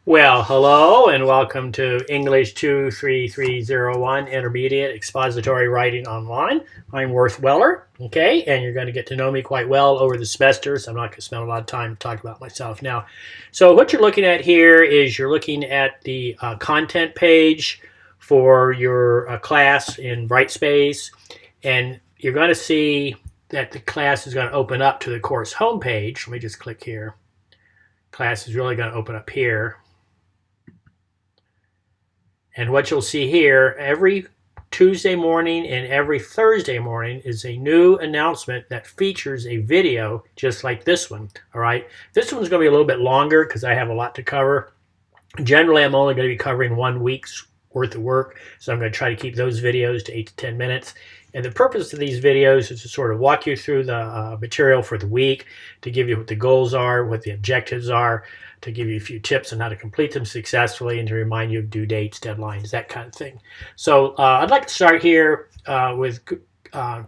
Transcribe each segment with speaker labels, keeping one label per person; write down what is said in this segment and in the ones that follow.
Speaker 1: Well, hello and welcome to English 23301 Intermediate Expository Writing Online. I'm Worth Weller, okay, and you're going to get to know me quite well over the semester, so I'm not going to spend a lot of time talking about myself now. So what you're looking at here is you're looking at the content page for your class in Brightspace, and you're going to see that the class is going to open up to the course homepage. Let me just click here. Class is really going to open up here. And what you'll see here, every Tuesday morning and every Thursday morning is a new announcement that features a video just like this one, all right? This one's going to be a little bit longer because I have a lot to cover. Generally, I'm only going to be covering 1 week's worth of work, so I'm going to try to keep those videos to 8 to 10 minutes. And the purpose of these videos is to sort of walk you through the material for the week, to give you what the goals are, what the objectives are, to give you a few tips on how to complete them successfully, and to remind you of due dates, deadlines, that kind of thing. So I'd like to start here with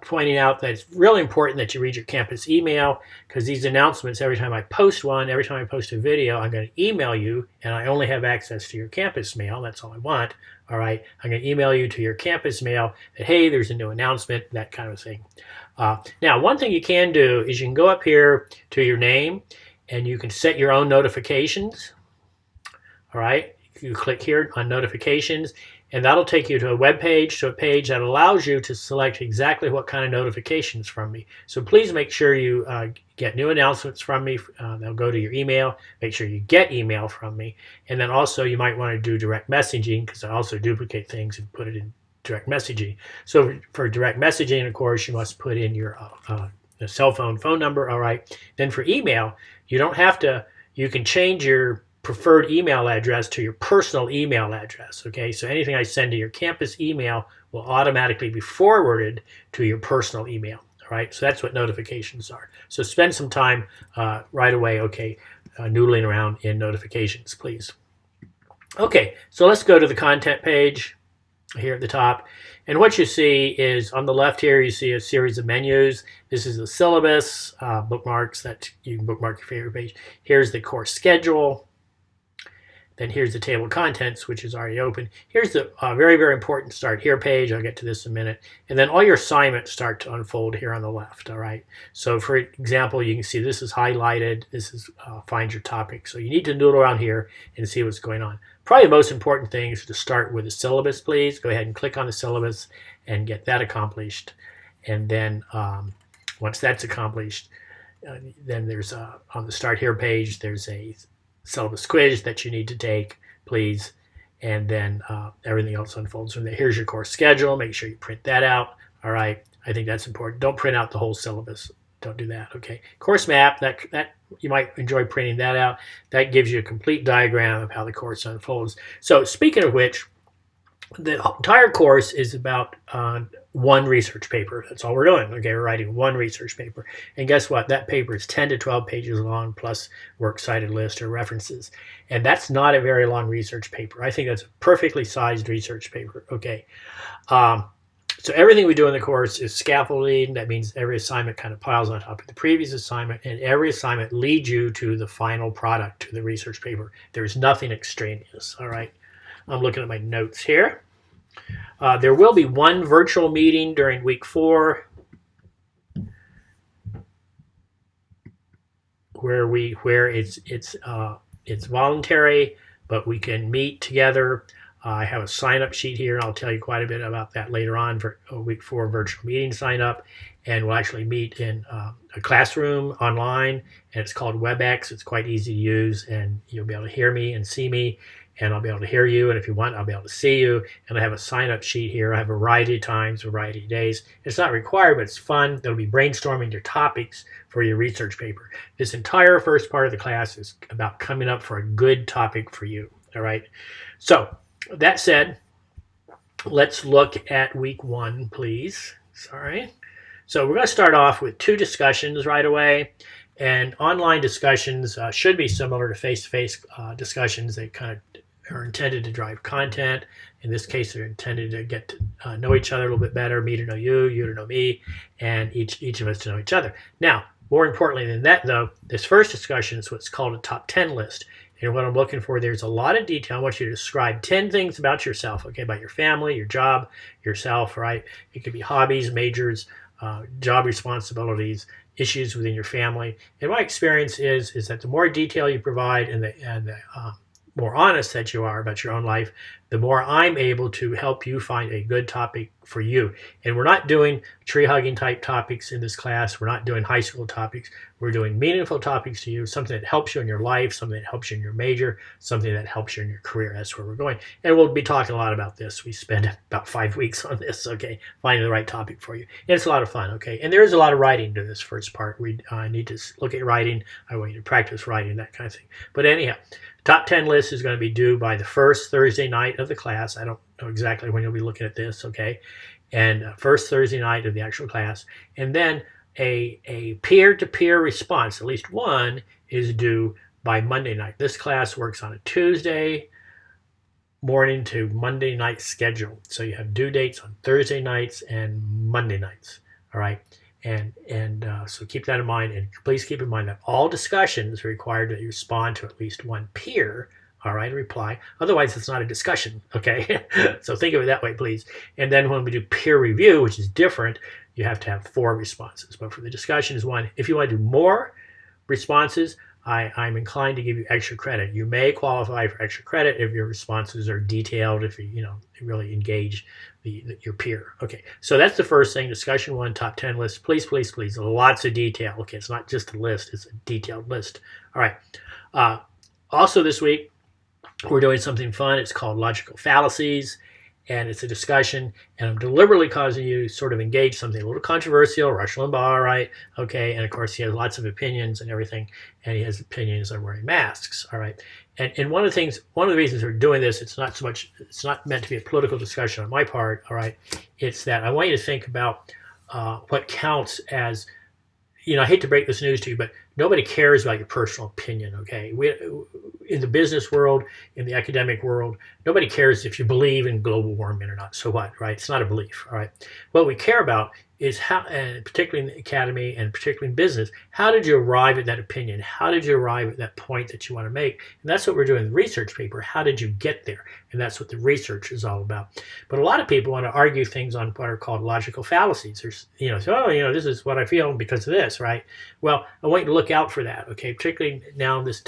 Speaker 1: pointing out that it's really important that you read your campus email, because these announcements, every time I post one, every time I post a video, I'm going to email you, and I only have access to your campus mail. That's all I want. All right, I'm going to email you to your campus mail that, hey, there's a new announcement, that kind of thing. Now, one thing you can do is you can go up here to your name, and you can set your own notifications. All right, you click here on notifications, and that'll take you to a web page, to a page that allows you to select exactly what kind of notifications from me. So please make sure you get new announcements from me. They'll go to your email. Make sure you get email from me. And then also you might want to do direct messaging, because I also duplicate things and put it in direct messaging. So for direct messaging, of course, you must put in your cell phone number. All right. Then for email, you don't have to, you can change your preferred email address to your personal email address. Okay, so anything I send to your campus email will automatically be forwarded to your personal email. All right, so that's what notifications are. So spend some time right away, okay, noodling around in notifications, please. Okay, so let's go to the content page here at the top. And what you see is on the left here, you see a series of menus. This is the syllabus, bookmarks that you can bookmark your favorite page. Here's the course schedule. Then here's the table of contents, which is already open. Here's the very, very important Start Here page. I'll get to this in a minute. And then all your assignments start to unfold here on the left, all right? So for example, you can see this is highlighted. This is Find Your Topic. So you need to noodle around here and see what's going on. Probably the most important thing is to start with the syllabus, please. Go ahead and click on the syllabus and get that accomplished. And then once that's accomplished, then there's on the Start Here page, there's a syllabus quiz that you need to take, please, and then everything else unfolds from there. Here's your course schedule. Make sure you print that out. All right, I think that's important. Don't print out the whole syllabus. Don't do that. Okay, course map. That you might enjoy printing that out. That gives you a complete diagram of how the course unfolds. So speaking of which, the entire course is about one research paper. That's all we're doing. Okay, we're writing one research paper. And guess what? That paper is 10 to 12 pages long, plus works cited list or references. And that's not a very long research paper. I think that's a perfectly sized research paper. Okay. So everything we do in the course is scaffolding. That means every assignment kind of piles on top of the previous assignment, and every assignment leads you to the final product, to the research paper. There's nothing extraneous. All right. I'm looking at my notes here. There will be one virtual meeting during week 4 where it's voluntary, but we can meet together. I have a sign-up sheet here, and I'll tell you quite a bit about that later on for a week 4 virtual meeting sign-up. And we'll actually meet in a classroom online, and it's called WebEx. It's quite easy to use, and you'll be able to hear me and see me, and I'll be able to hear you, and if you want, I'll be able to see you. And I have a sign-up sheet here. I have a variety of times, a variety of days. It's not required, but it's fun. They'll be brainstorming your topics for your research paper. This entire first part of the class is about coming up for a good topic for you, all right? So that said, let's look at week 1, please. Sorry. So we're going to start off with 2 discussions right away. And online discussions should be similar to face-to-face discussions. They kind of are intended to drive content. In this case, they're intended to get to know each other a little bit better, me to know you, you to know me, and each of us to know each other. Now, more importantly than that, though, this first discussion is what's called a top 10 list. And what I'm looking for, there's a lot of detail. I want you to describe 10 things about yourself, okay, about your family, your job, yourself, right? It could be hobbies, majors, job responsibilities, issues within your family. And my experience is that the more detail you provide and the more honest that you are about your own life, the more I'm able to help you find a good topic for you. And we're not doing tree hugging type topics in this class. We're not doing high school topics. We're doing meaningful topics to you, something that helps you in your life, something that helps you in your major, something that helps you in your career. That's where we're going. And we'll be talking a lot about this. We spend about 5 weeks on this, okay, finding the right topic for you. And it's a lot of fun, okay? And there is a lot of writing to this first part. We need to look at writing. I want you to practice writing, that kind of thing. But anyhow, top 10 list is going to be due by the first Thursday night of the class. I don't know exactly when you'll be looking at this, okay? And first Thursday night of the actual class. And then a peer-to-peer response, at least one, is due by Monday night. This class works on a Tuesday morning to Monday night schedule. So you have due dates on Thursday nights and Monday nights, all right? And so keep that in mind, and please keep in mind that all discussions are required to respond to at least one peer, all right, reply. Otherwise, it's not a discussion, okay? So think of it that way, please. And then when we do peer review, which is different, you have to have 4 responses. But for the discussion is 1. If you want to do more responses, I'm inclined to give you extra credit. You may qualify for extra credit if your responses are detailed, if you really engage your peer. Okay, so that's the first thing. Discussion 1, top 10 list. Please, please, please. Lots of detail. Okay, it's not just a list; it's a detailed list. All right. Also, this week we're doing something fun. It's called logical fallacies. And it's a discussion, and I'm deliberately causing you to sort of engage something a little controversial. Rush Limbaugh, right? Okay, and of course he has lots of opinions and everything, and he has opinions on wearing masks, all right? And one of the reasons we're doing this, it's not meant to be a political discussion on my part, all right? It's that I want you to think about what counts as, I hate to break this news to you, but nobody cares about your personal opinion, okay? In the business world, in the academic world, nobody cares if you believe in global warming or not. So what, right? It's not a belief, all right? What we care about is how, and particularly in the academy and particularly in business, how did you arrive at that opinion? How did you arrive at that point that you want to make? And that's what we're doing in the research paper. How did you get there? And that's what the research is all about. But a lot of people want to argue things on what are called logical fallacies. There's, this is what I feel because of this, right? Well, I want you to look out for that, okay? Particularly now in this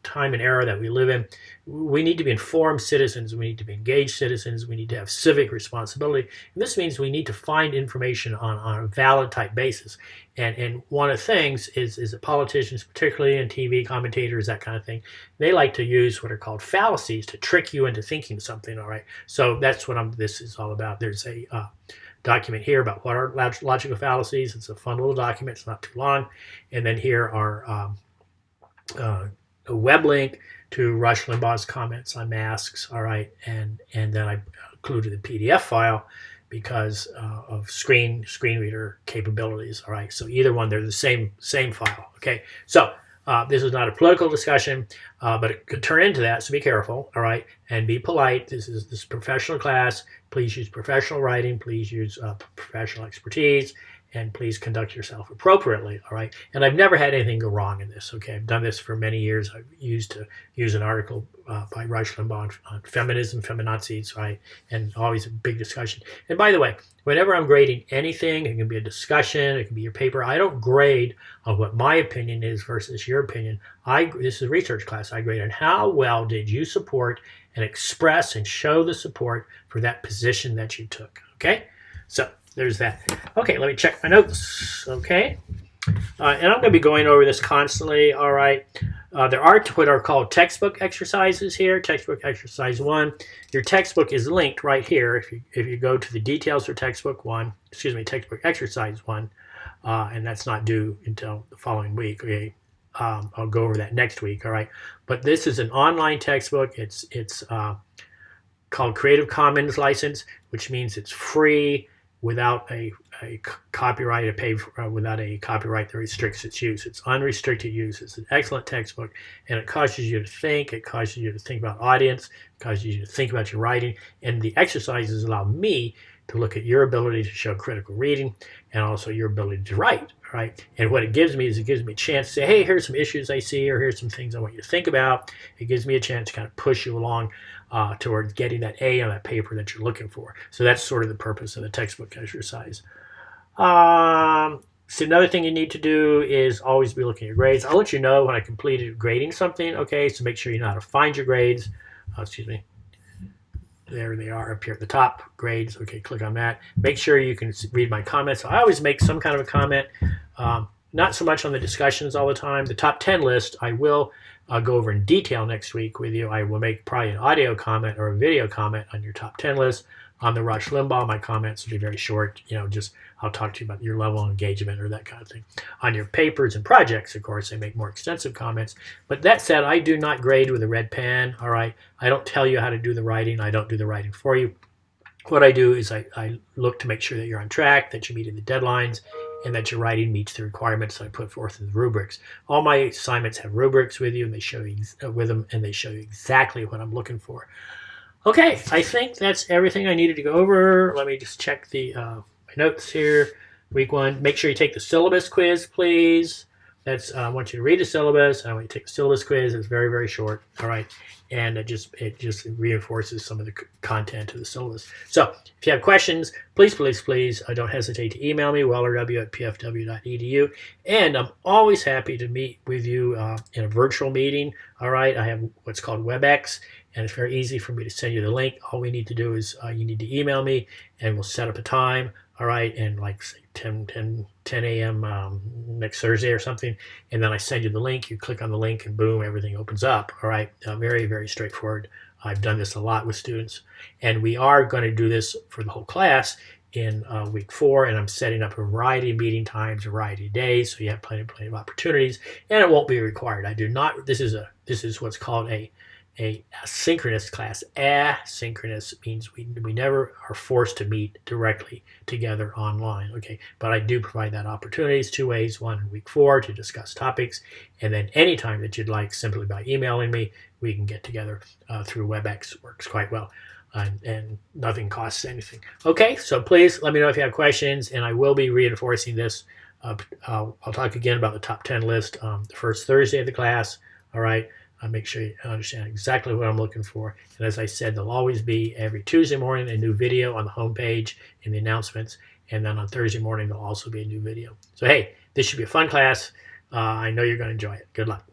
Speaker 1: time and era that we live in, we need to be informed citizens. We need to be engaged citizens. We need to have civic responsibility. And this means we need to find information on a valid type basis. And one of the things is that politicians, particularly in TV commentators, that kind of thing, they like to use what are called fallacies to trick you into thinking something, all right? So that's what this is all about. There's a document here about what are logical fallacies. It's a fun little document. It's not too long. And then here are a web link to Rush Limbaugh's comments on masks, all right, and then I included the PDF file because of screen reader capabilities, all right. So either one, they're the same file, okay. So this is not a political discussion, but it could turn into that. So be careful, all right, and be polite. This is professional class. Please use professional writing. Please use professional expertise. And please conduct yourself appropriately, all right? And I've never had anything go wrong in this, okay? I've done this for many years. I've used an article by Rush Limbaugh on feminism, feminazis, right? And always a big discussion. And by the way, whenever I'm grading anything, it can be a discussion, it can be your paper, I don't grade on what my opinion is versus your opinion. This is a research class. I grade on how well did you support and express and show the support for that position that you took, okay? So there's that. Okay, let me check my notes, okay? And I'm going to be going over this constantly, all right? There are what are called textbook exercises here, textbook exercise 1. Your textbook is linked right here. If you go to the details for textbook exercise 1, and that's not due until the following week, okay? I'll go over that next week, all right? But this is an online textbook. It's called Creative Commons license, which means it's free, without a copyright, without a copyright that restricts its use. It's unrestricted use. It's an excellent textbook, and it causes you to think. It causes you to think about audience. It causes you to think about your writing. And the exercises allow me to look at your ability to show critical reading and also your ability to write, All right. And what it gives me is it gives me a chance to say, hey, here's some issues I see, or here's some things I want you to think about. It gives me a chance to kind of push you along towards getting that A on that paper that you're looking for. So that's sort of the purpose of the textbook exercise. So another thing you need to do is always be looking at your grades. I'll let you know when I completed grading something, okay? So make sure you know how to find your grades. Excuse me. There they are up here at the top, grades. Okay, click on that. Make sure you can read my comments. So I always make some kind of a comment, not so much on the discussions all the time. The top 10 list, I will go over in detail next week with you. I will make probably an audio comment or a video comment on your top 10 list. On the Rush Limbaugh, my comments will be very short. Just I'll talk to you about your level of engagement or that kind of thing. On your papers and projects, of course, I make more extensive comments. But that said, I do not grade with a red pen, all right? I don't tell you how to do the writing. I don't do the writing for you. What I do is I look to make sure that you're on track, that you're meeting the deadlines, and that your writing meets the requirements that I put forth in the rubrics. All my assignments have rubrics with you, and they show you they show you exactly what I'm looking for. Okay, I think that's everything I needed to go over. Let me just check the my notes here. Week 1, make sure you take the syllabus quiz, please. I want you to read the syllabus. I want you to take the syllabus quiz. It's very, very short. All right, and it just reinforces some of the content of the syllabus. So if you have questions, please don't hesitate to email me, wellerw@pfw.edu. And I'm always happy to meet with you in a virtual meeting. All right, I have what's called WebEx. And it's very easy for me to send you the link. All we need to do is you need to email me, and we'll set up a time, all right, and like say 10 a.m. Next Thursday or something, and then I send you the link. You click on the link, and boom, everything opens up, all right? Very, very straightforward. I've done this a lot with students, and we are going to do this for the whole class in week 4, and I'm setting up a variety of meeting times, a variety of days, so you have plenty of opportunities, and it won't be required. I do not. This is what's called a asynchronous class. Asynchronous means we never are forced to meet directly together online, okay? But I do provide that opportunities 2 ways. One in week 4 to discuss topics, and then anytime that you'd like, simply by emailing me, we can get together through WebEx. Works quite well, and nothing costs anything. Okay, so please let me know if you have questions, and I will be reinforcing this. I'll talk again about the top 10 list the first Thursday of the class, all right? Make sure you understand exactly what I'm looking for. And as I said, there'll always be every Tuesday morning a new video on the homepage in the announcements. And then on Thursday morning, there'll also be a new video. So, hey, this should be a fun class. I know you're going to enjoy it. Good luck.